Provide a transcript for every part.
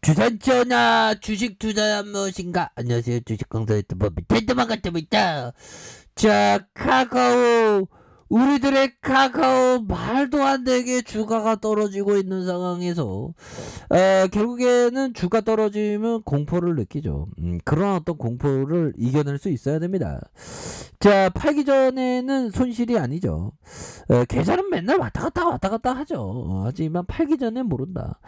주산전화 주식 투자란 무엇인가? 안녕하세요. 주식 강사 유튜버 텐트만 같습니다. 자, 카카오. 우리들의 카카오 말도 안 되게 주가가 떨어지고 있는 상황에서 결국에는 주가 떨어지면 공포를 느끼죠. 그런 어떤 공포를 이겨낼 수 있어야 됩니다. 자, 팔기 전에는 손실이 아니죠. 계좌는 맨날 왔다 갔다 하죠. 하지만 팔기 전엔 모른다.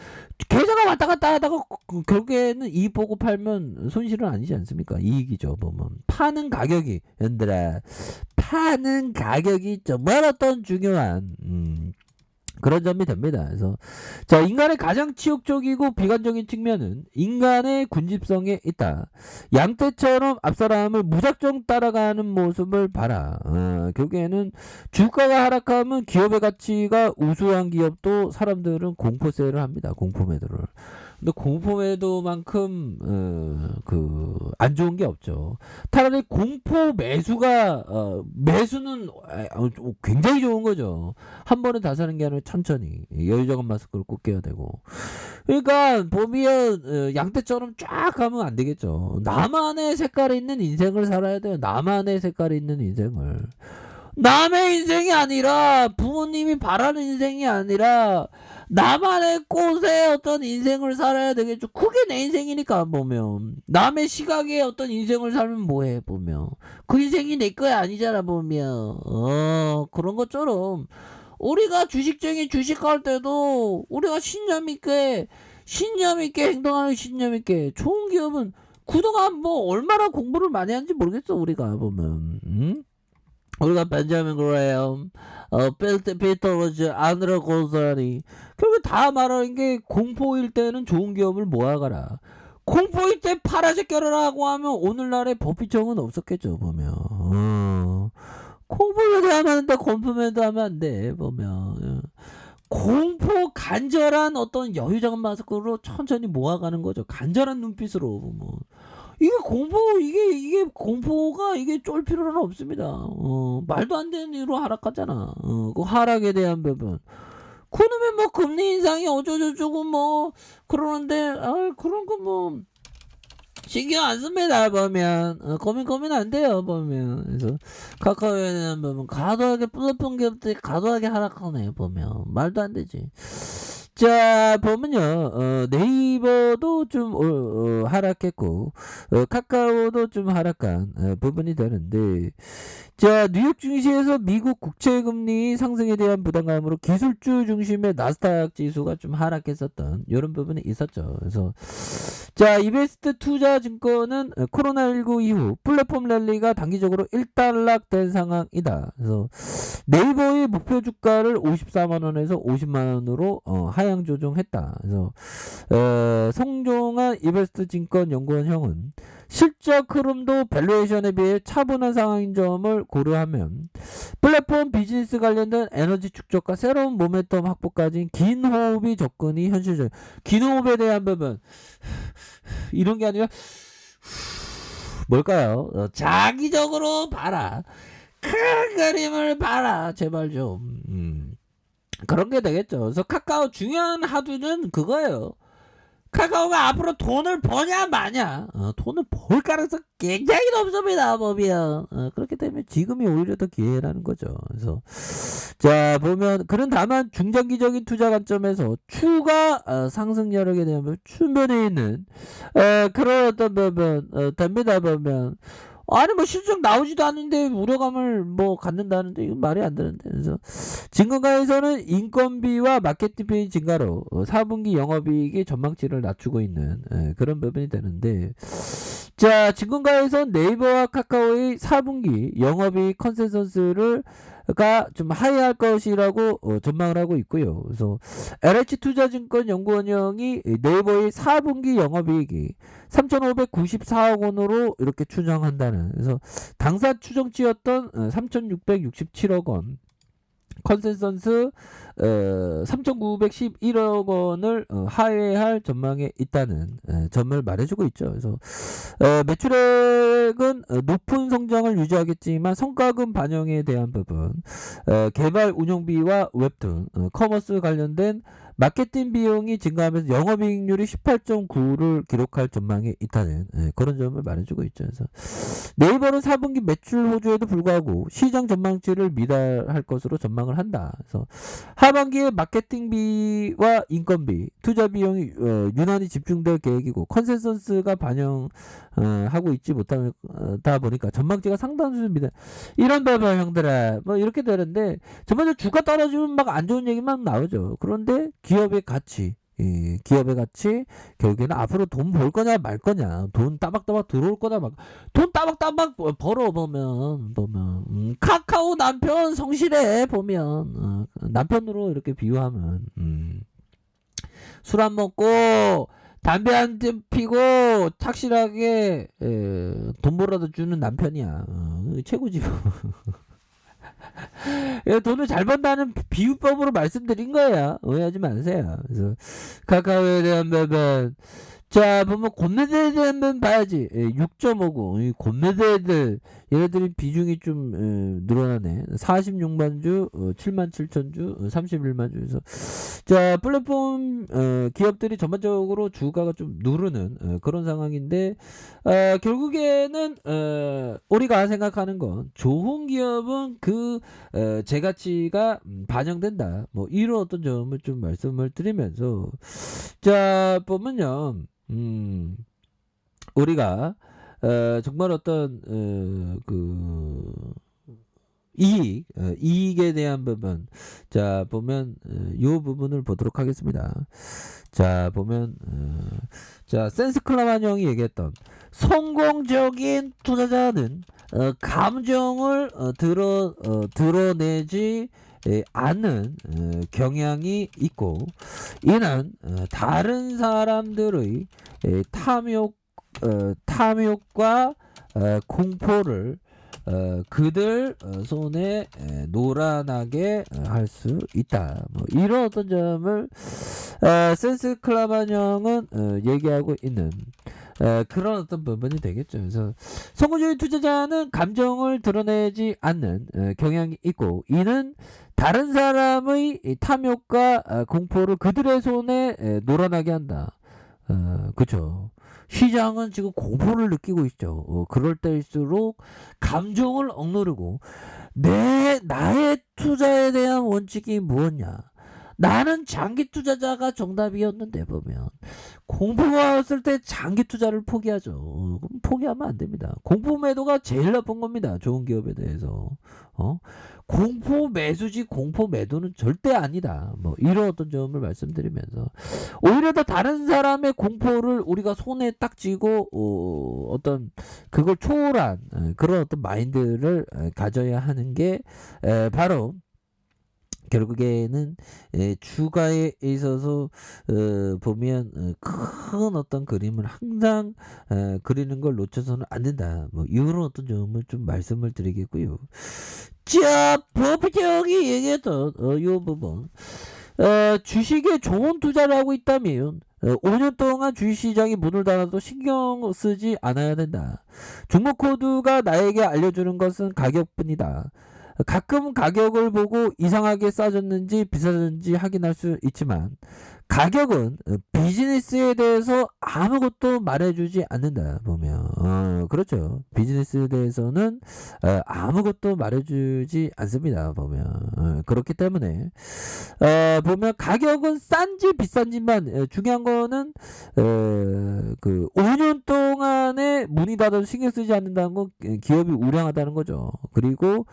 계좌가 왔다 갔다 하다가 결국에는 이익 보고 팔면 손실은 아니지 않습니까? 이익이죠. 보면 파는 가격이, 얘들아, 파는 가격이 정말 어떤 중요한 그런 점이 됩니다. 그래서 자, 인간의 가장 치욕적이고 비관적인 측면은 인간의 군집성에 있다. 양떼처럼 앞사람을 무작정 따라가는 모습을 봐라. 결국에는 주가가 하락하면 기업의 가치가 우수한 기업도 사람들은 공포세를 합니다. 공포매도를. 근데 공포매도만큼 안 좋은 게 없죠. 차라리 공포 매수가 매수는 굉장히 좋은 거죠. 한 번에 다 사는 게 아니라 천천히 여유자금 마스크를 꼭 껴야 되고. 그러니까 보면 양떼처럼 쫙 가면 안 되겠죠. 나만의 색깔이 있는 인생을 살아야 돼요. 나만의 색깔이 있는 인생을. 남의 인생이 아니라 부모님이 바라는 인생이 아니라 나만의 꽃의 어떤 인생을 살아야 되겠죠. 그게 내 인생이니까. 보면 남의 시각에 어떤 인생을 살면 뭐해. 보면 그 인생이 내 거야 아니잖아. 보면 그런 것처럼 우리가 주식쟁이 주식할 때도 우리가 신념 있게 행동하는, 신념 있게. 좋은 기업은 그동안 뭐 얼마나 공부를 많이 한지 모르겠어. 우리가 보면 우리가 벤자민 그레엄, 피터 로즈, 아드레 곤사리, 결국 다 말하는 게 공포일 때는 좋은 기업을 모아가라. 공포일 때 팔아제껴라라고 하면 오늘날의 법비정은 없었겠죠. 보면 공포매도 하면 안 돼. 공포매도 하면 안 돼. 보면 공포 간절한 어떤 여유자금 마스크로 천천히 모아가는 거죠. 간절한 눈빛으로 보면. 이게 공포가 이게 쫄 필요는 없습니다. 말도 안 되는 이유로 하락하잖아. 그 하락에 대한 부분. 그놈의 뭐 금리 인상이 어쩌고저쩌고 뭐 그러는데 그런 거 뭐 신경 안 씁니다. 보면 고민 안 돼요. 보면 그래서 카카오에 대한 부분 과도하게 플랫폼 기업들이 과도하게 하락하네. 보면 말도 안 되지. 자, 보면요, 네이버도 좀 하락했고 카카오도 좀 하락한 부분이 되는데, 자, 뉴욕 증시에서 미국 국채금리 상승에 대한 부담감으로 기술주 중심의 나스닥 지수가 좀 하락했었던 이런 부분이 있었죠. 그래서 자, 이베스트 투자증권은 코로나19 이후 플랫폼 랠리가 단기적으로 일단락된 상황이다. 그래서 네이버의 목표 주가를 54만원에서 50만원으로 하향 조정했다. 그래서 성종한 이베스트 증권 연구원 형은 실적 흐름도 밸류에이션에 비해 차분한 상황인 점을 고려하면 플랫폼 비즈니스 관련된 에너지 축적과 새로운 모멘텀 확보까지 긴 호흡이 접근이 현실적. 긴 호흡에 대한 부분 이런 게 아니라 뭘까요? 장기적으로 봐라. 큰 그림을 봐라. 제발 좀 그런 게 되겠죠. 그래서 카카오 중요한 하두는 그거예요. 카카오가 앞으로 돈을 버냐 마냐, 돈을 벌 가능성 굉장히 높습니다. 보면 그렇기 때문에 지금이 오히려 더 기회라는 거죠. 그래서 자, 보면 그런 다만 중장기적인 투자 관점에서 추가 상승 여력에 대한 추면에 있는 그런 어떤 부분 됩니다. 보면 아니 뭐 실적 나오지도 않는데 우려감을 뭐 갖는다는데 이건 말이 안 되는데. 그래서 증권가에서는 인건비와 마케팅비 증가로 4분기 영업이익의 전망치를 낮추고 있는 그런 부분이 되는데, 자, 증권가에서 네이버와 카카오의 4분기 영업이익 컨센서스를 좀 하회할 것이라고 전망을 하고 있고요. 그래서 LH투자증권 연구원형이 네이버의 4분기 영업이익이 3,594억 원으로 이렇게 추정한다는, 그래서 당사 추정치였던 3,667억 원 컨센서스 3,911억 원을 하회할 전망에 있다는 점을 말해주고 있죠. 그래서 매출액은 높은 성장을 유지하겠지만 성과금 반영에 대한 부분, 개발 운영비와 웹툰, 커머스 관련된 마케팅 비용이 증가하면서 영업이익률이 18.9를 기록할 전망이 있다는 그런 점을 말해주고 있죠. 그래서 네이버는 4분기 매출 호조에도 불구하고 시장 전망치를 미달할 것으로 전망을 한다. 그래서 하반기에 마케팅비와 인건비, 투자 비용이 유난히 집중될 계획이고 컨센서스가 반영하고 있지 못하다 보니까 전망치가 상당 수준 미달. 이런 봐봐 형들아, 뭐 이렇게 되는데 전반적으로 주가 떨어지면 막 안 좋은 얘기만 나오죠. 그런데 기업의 가치, 기업의 가치 결국에는 앞으로 돈 벌 거냐 말 거냐, 돈 따박따박 들어올 거냐 막 돈 따박따박 벌어 보면 카카오 남편 성실해 보면 남편으로 이렇게 비유하면 술 안 먹고 담배 한 대 피고 착실하게 돈 벌어다 주는 남편이야. 최고지. 돈을 잘 번다는 비유법으로 말씀드린 거예요. 오해하지 마세요. 그래서 카카오에 대한 부분, 자 보면 곤매대에 대한 부분 봐야지. 6.59 이 곤매대들 얘네들이 비중이 좀 늘어나네. 46만 주, 7만 7천 주, 31만 주에서 자 플랫폼 기업들이 전반적으로 주가가 좀 누르는 그런 상황인데 결국에는 우리가 생각하는 건 좋은 기업은 그 제 가치가 반영된다. 뭐 이런 어떤 점을 좀 말씀을 드리면서 자 보면요. 우리가 정말 어떤 그 이익에 대한 부분, 자 보면 요 부분을 보도록 하겠습니다. 자 보면 자 센스클라만 형이 얘기했던 성공적인 투자자는 감정을 드러내지 않는 경향이 있고 이는 다른 사람들의 탐욕과 공포를 그들 손에 노란하게 할 수 있다. 뭐 이런 어떤 점을 센스 클라반 형은 얘기하고 있는 그런 어떤 부분이 되겠죠. 그래서 성공적인 투자자는 감정을 드러내지 않는 경향이 있고 이는 다른 사람의 탐욕과 공포를 그들의 손에 노란하게 한다. 그쵸. 시장은 지금 공포를 느끼고 있죠. 그럴 때일수록 감정을 억누르고 나의 투자에 대한 원칙이 무엇냐. 나는 장기 투자자가 정답이었는데 보면 공포가 왔을 때 장기 투자를 포기하죠. 그럼 포기하면 안 됩니다. 공포 매도가 제일 나쁜 겁니다. 좋은 기업에 대해서. 공포 매수지 공포 매도는 절대 아니다. 뭐 이런 어떤 점을 말씀드리면서 오히려 더 다른 사람의 공포를 우리가 손에 딱 쥐고 어떤 그걸 초월한 그런 어떤 마인드를 가져야 하는 게 바로 결국에는 주가에 있어서 보면 큰 어떤 그림을 항상 그리는 걸 놓쳐서는 안 된다. 뭐 이런 어떤 점을 좀 말씀을 드리겠고요. 자, 법정이 얘기했던 이 부분 주식에 좋은 투자를 하고 있다면 5년 동안 주식시장이 문을 닫아도 신경 쓰지 않아야 된다. 종목 코드가 나에게 알려주는 것은 가격뿐이다. 가끔 가격을 보고 이상하게 싸졌는지 비싸졌는지 확인할 수 있지만 가격은 비즈니스에 대해서 아무것도 말해주지 않는다 보면 그렇죠. 비즈니스에 대해서는 아무것도 말해주지 않습니다 보면 그렇기 때문에 보면 가격은 싼지 비싼지만 중요한 거는 그 5년 동안에 문이 닫아도 신경 쓰지 않는다는 건 기업이 우량하다는 거죠. 그리고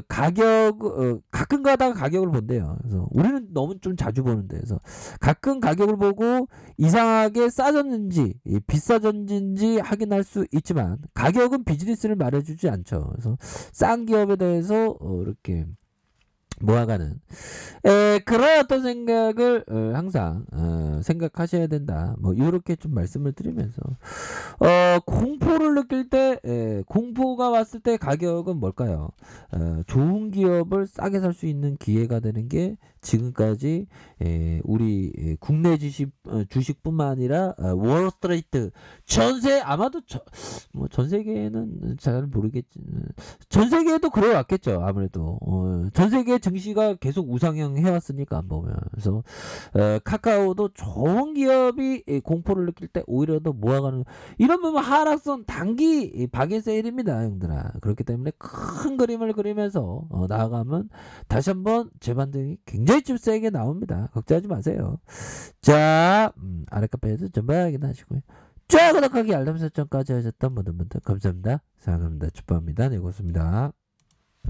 가끔 가다가 가격을 본대요. 그래서 우리는 너무 좀 자주 보는데 그래서 가끔 가격을 보고 이상하게 싸졌는지 비싸졌는지 확인할 수 있지만 가격은 비즈니스를 말해주지 않죠. 그래서 싼 기업에 대해서 이렇게 모아가는 그런 어떤 생각을 항상 생각하셔야 된다. 뭐 이렇게 좀 말씀을 드리면서 공포를 느낄 때 공포가 왔을 때 가격은 뭘까요? 좋은 기업을 싸게 살 수 있는 기회가 되는 게 지금까지 우리 국내 주식뿐만 아니라 월스트리트 전세 아마도 뭐 전 세계는 잘 모르겠지. 전 세계에도 그래 왔겠죠. 아무래도 전 세계 증시가 계속 우상향 해왔으니까 안 보면. 그래서 카카오도 좋은 기업이 공포를 느낄 때 오히려 더 모아가는 이런 부분 하락선 단기 박인 세일입니다, 형들아. 그렇기 때문에 큰 그림을 그리면서 나아가면 다시 한번 재반등이 굉장히 좀 세게 나옵니다. 걱정하지 마세요. 자, 아랫카페에서 전부 확인하시고요. 자, 구독하기 알람 설정까지 하셨던 모든 분들 감사합니다. 사랑합니다. 축복합니다. 네, 고맙습니다.